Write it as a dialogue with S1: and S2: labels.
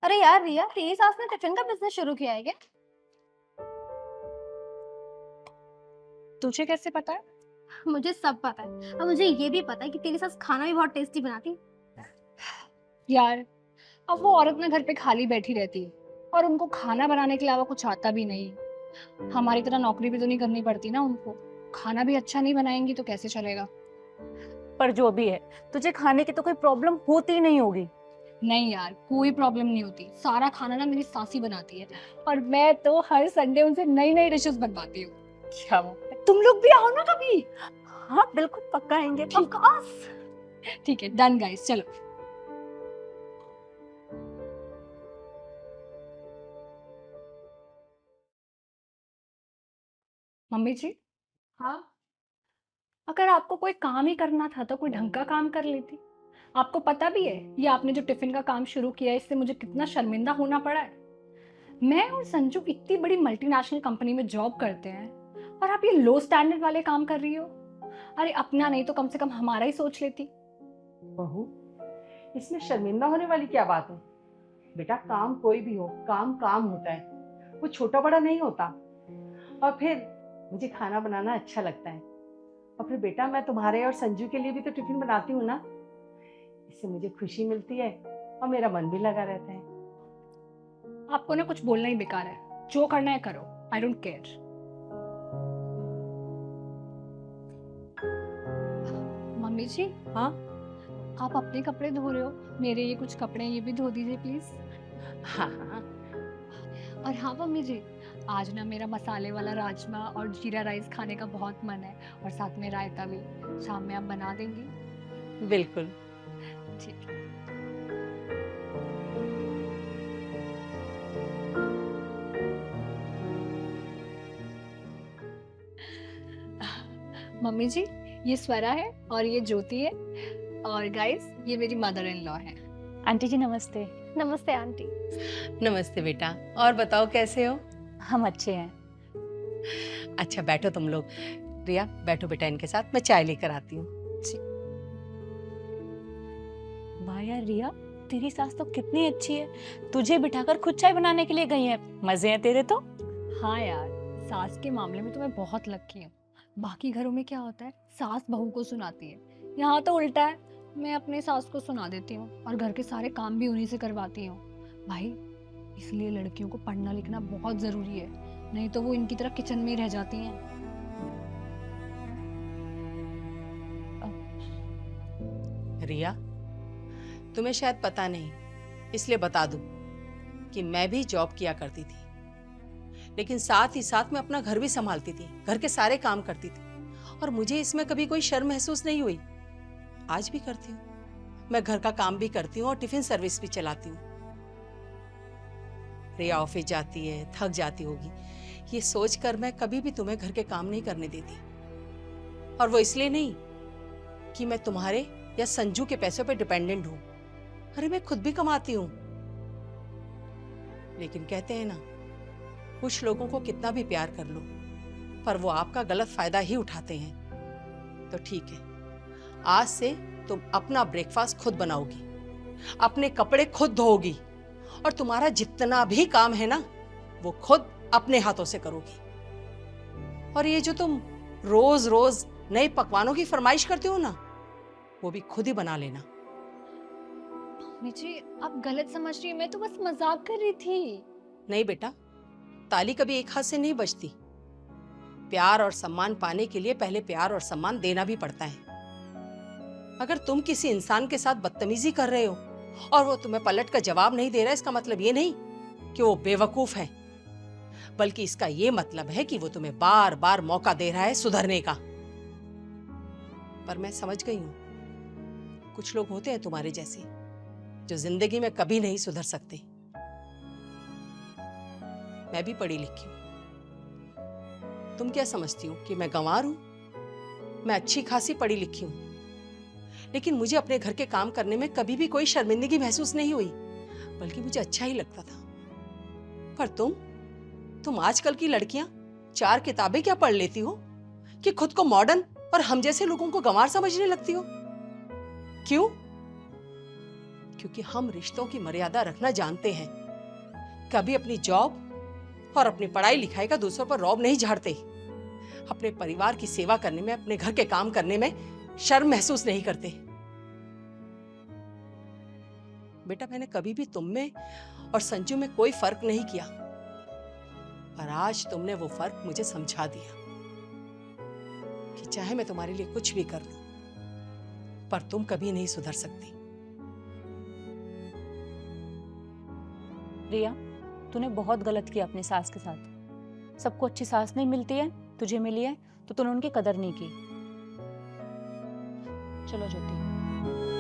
S1: अरे यार रिया, तेरी सास ने टिफिन का बिजनेस शुरू किया है क्या?
S2: तुझे कैसे पता है?
S1: मुझे सब पता है और मुझे ये भी पता है कि तेरी सास खाना भी बहुत टेस्टी बनाती है।
S2: यार, अब वो औरत ना घर पे खाली बैठी रहती है और उनको खाना बनाने के अलावा कुछ आता भी नहीं। हमारी तरह नौकरी भी तो नहीं करनी पड़ती ना उनको। खाना भी अच्छा नहीं बनाएंगी तो कैसे चलेगा?
S3: पर जो भी है, तुझे खाने की तो कोई प्रॉब्लम होती ही नहीं होगी।
S2: नहीं यार, कोई प्रॉब्लम नहीं होती। सारा खाना ना मेरी सास ही बनाती है और मैं तो हर संडे उनसे नई नई डिशेस बनवाती हूँ।
S3: क्या वो?
S2: तुम लोग भी आओ ना कभी।
S3: हाँ बिल्कुल, पक्का आएंगे।
S2: Of course. ठीक है, डन गाइस, चलो। मम्मी जी,
S1: हाँ।
S2: अगर आपको कोई काम ही करना था तो कोई ढंग का काम कर लेती। आपको पता भी है ये आपने जो टिफिन का काम शुरू किया है इससे मुझे कितना शर्मिंदा होना पड़ा है। मैं और संजू इतनी बड़ी मल्टीनेशनल कंपनी में जॉब करते हैं और आप ये लो स्टैंडर्ड वाले काम कर रही हो। अरे अपना नहीं तो कम से कम हमारा ही सोच लेती।
S4: बहू, इसमें शर्मिंदा होने वाली क्या बात है? बेटा, काम कोई भी हो, काम काम होता है, वो छोटा बड़ा नहीं होता। और फिर मुझे खाना बनाना अच्छा लगता है। और फिर बेटा, मैं तुम्हारे और संजू के लिए भी तो टिफिन बनाती हूँ ना। इससे मुझे खुशी मिलती है और मेरा मन भी लगा रहता है।
S2: आपको ना कुछ बोलना ही बेकार है। जो करना है करो, आई डोंट केयर। मम्मी जी,
S4: हाँ
S2: आप अपने कपड़े धो रहे हो, मेरे ये कुछ कपड़े हैं, ये भी धो दीजिए प्लीज।
S4: हाँ हाँ।
S2: और हाँ मम्मी जी, आज ना मेरा मसाले वाला राजमा और जीरा राइस खाने का बहुत मन है और साथ में रायता भी। शाम में आप बना देंगी?
S4: बिल्कुल।
S2: ठीक है। मम्मी जी, ये स्वरा है और ये ज्योति है और गाइस ये मेरी मदर इन लॉ है।
S3: आंटी जी नमस्ते।
S1: नमस्ते आंटी।
S4: नमस्ते बेटा, और बताओ कैसे हो?
S3: हम अच्छे हैं।
S4: अच्छा बैठो तुम लोग। रिया, बैठो बेटा इनके साथ, मैं चाय लेकर आती हूँ।
S3: वाह यार रिया, तेरी सास तो कितनी अच्छी है, तुझे बिठाकर खुद चाय बनाने के लिए गई है। मजे हैं तेरे तो।
S2: हाँ यार, सास के मामले में तो मैं बहुत लकी हूँ। बाकी घरों में क्या होता है, सास बहू को सुनाती है। यहाँ तो उल्टा है, मैं अपने सास को सुना देती हूँ और घर के सारे काम भी उन्हीं से करवाती हूँ। भाई, इसलिए लड़कियों को पढ़ना लिखना बहुत जरूरी है, नहीं तो वो इनकी तरह किचन में ही रह जाती हैं।
S4: रिया, तुम्हें शायद पता नहीं, इसलिए बता दूं कि मैं भी जॉब किया करती थी, लेकिन साथ ही साथ मैं अपना घर भी संभालती थी, घर के सारे काम करती थी और मुझे इसमें कभी कोई शर्म महसूस नहीं हुई। आज भी करती हूँ। मैं घर का काम भी करती हूँ और टिफिन सर्विस भी चलाती हूँ। रिया ऑफिस जाती है, थक जाती होगी, ये सोचकर मैं कभी भी तुम्हें घर के काम नहीं करने देती। और वो इसलिए नहीं कि मैं तुम्हारे या संजू के पैसों पे डिपेंडेंट हूँ। अरे मैं खुद भी कमाती हूँ। लेकिन कहते हैं ना, कुछ लोगों को कितना भी प्यार कर लो पर वो आपका गलत फायदा ही उठाते हैं। तो ठीक है, आज से तुम अपना ब्रेकफास्ट खुद बनाओगी, अपने कपड़े खुद धोओगी और तुम्हारा जितना भी काम है ना वो खुद अपने हाथों से करोगी। और ये जो तुम रोज रोज नए पकवानों की फरमाइश करते हो ना, वो भी खुद ही बना लेना।
S2: मम्मी जी, आप गलत समझ रही हैं, मैं तो बस मजाक कर रही थी।
S4: नहीं बेटा, ताली कभी एक हाथ से नहीं बजती। प्यार और सम्मान पाने के लिए पहले प्यार और सम्मान देना भी पड़ता है। अगर तुम किसी इंसान के साथ बदतमीजी कर रहे हो और वो तुम्हें पलट कर जवाब नहीं दे रहा, इसका मतलब ये नहीं कि वो बेवकूफ है, बल्कि इसका ये मतलब है कि वो तुम्हें बार बार मौका दे रहा है सुधरने का। पर मैं समझ गई हूं, कुछ लोग होते हैं तुम्हारे जैसे जो जिंदगी में कभी नहीं सुधर सकते। मैं भी पढ़ी लिखी हूं। तुम क्या समझती हो कि मैं गंवार हूं? मैं अच्छी खासी पढ़ी लिखी हूं, लेकिन मुझे अपने घर के काम करने में कभी भी कोई शर्मिंदगी महसूस नहीं हुई, बल्कि मुझे अच्छा ही लगता था। पर तुम आजकल की लड़कियां 4 किताबें क्या पढ़ लेती हो कि खुद को मॉडर्न और हम जैसे लोगों को गंवार समझने लगती हो? क्यों? क्योंकि हम रिश्तों की मर्यादा रखना जानते हैं। कभी अपनी जॉब और अपनी पढ़ाई लिखाई का दूसरों पर रौब नहीं झाड़ते। अपने परिवार की सेवा करने में, अपने घर के काम करने में शर्म महसूस नहीं करते। बेटा, मैंने कभी भी तुम में और संजू में कोई फर्क नहीं किया, पर आज तुमने वो फर्क मुझे समझा दिया कि चाहे मैं तुम्हारे लिए कुछ भी कर लूं, पर तुम कभी नहीं सुधर सकती।
S3: रिया, तूने बहुत गलत किया अपनी सास के साथ। सबको अच्छी सास नहीं मिलती है, तुझे मिली है तो तूने उनकी कदर नहीं की। चलो ज्योति।